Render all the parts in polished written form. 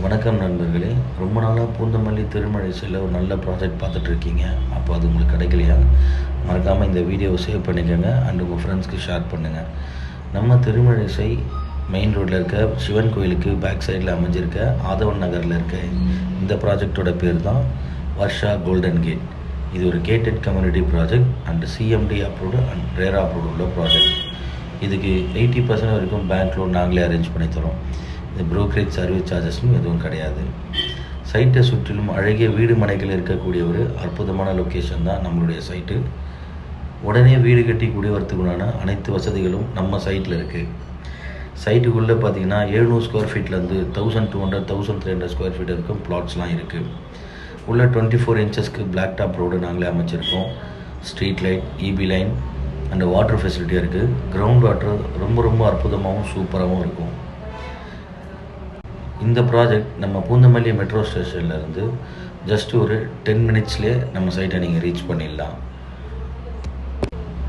வணக்கம் நண்பர்களே. ரொம்ப நாளாக பூந்தமல்லி திருமழிசையில் ஒரு நல்ல ப்ராஜெக்ட் பார்த்துட்ருக்கீங்க. அப்போ அது உங்களுக்கு கிடைக்கலையா? மறக்காமல் இந்த வீடியோவை சேவ் பண்ணிக்கோங்க அண்ட் உங்கள் ஃப்ரெண்ட்ஸ்க்கு ஷேர் பண்ணுங்கள். நம்ம திருமழிசை மெயின் ரோட்டில் இருக்க சிவன் கோயிலுக்கு பேக் சைடில் அமைஞ்சிருக்க ஆதவன் நகரில் இருக்க இந்த ப்ராஜெக்டோட பேர் தான் வர்ஷா கோல்டன் கேட். இது ஒரு gated community project and CMD approved and RERA approved உள்ள ப்ராஜெக்ட். இதுக்கு 80% வரைக்கும் பேங்க் லோன் நாங்களே அரேஞ்ச் பண்ணி தரோம். இந்த ப்ரோக்கரேஜ் சர்வீஸ் சார்ஜஸும் எதுவும் கிடையாது. சைட்டை சுற்றிலும் அழகிய வீடு மனைகள் இருக்கக்கூடிய ஒரு அற்புதமான லொக்கேஷன் தான் நம்மளுடைய சைட்டு. உடனே வீடு கட்டி குடிவரத்துக்குண்டான அனைத்து வசதிகளும் நம்ம சைட்டில் இருக்குது. சைட்டுக்குள்ளே பார்த்தீங்கன்னா 700 ஸ்கொயர் ஃபீட்லேருந்து 1200 1300 ஸ்கொயர் ஃபீட் வரைக்கும் பிளாட்ஸ்லாம் இருக்குது. உள்ள 24 இன்ச்சஸ்க்கு பிளாக் டாப் ரோடு நாங்களே அமைச்சிருக்கோம். Street light, EB line and water ஃபெசிலிட்டியாக இருக்குது. கிரவுண்ட் வாட்டர் ரொம்ப அற்புதமாகவும் சூப்பராகவும் இருக்கும். இந்த ப்ராஜெக்ட் நம்ம பூந்தமல்லி மெட்ரோ ஸ்டேஷன்லேருந்து ஜஸ்ட் ஒரு 10 மினிட்ஸ்லேயே நம்ம சைட்டை நீங்கள் ரீச் பண்ணிடலாம்.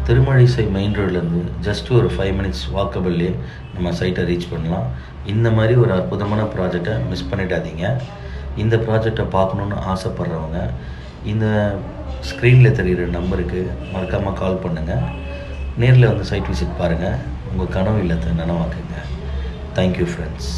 திருமழிசை மெயின் ரோட்லேருந்து ஜஸ்ட் ஒரு 5 மினிட்ஸ் வாக்கபிள்லேயே நம்ம சைட்டை ரீச் பண்ணலாம். இந்த மாதிரி ஒரு அற்புதமான ப்ராஜெக்டை மிஸ் பண்ணிடாதீங்க. இந்த ப்ராஜெக்டை பார்க்கணுன்னு ஆசைப்பட்றவங்க இந்த ஸ்க்ரீனில் தெரிகிற நம்பருக்கு மறக்காமல் கால் பண்ணுங்கள். நேரில் வந்து சைட் விசிட் பாருங்கள். உங்கள் கனவு இல்லத்தை நனவாக்குங்க. Thank you friends.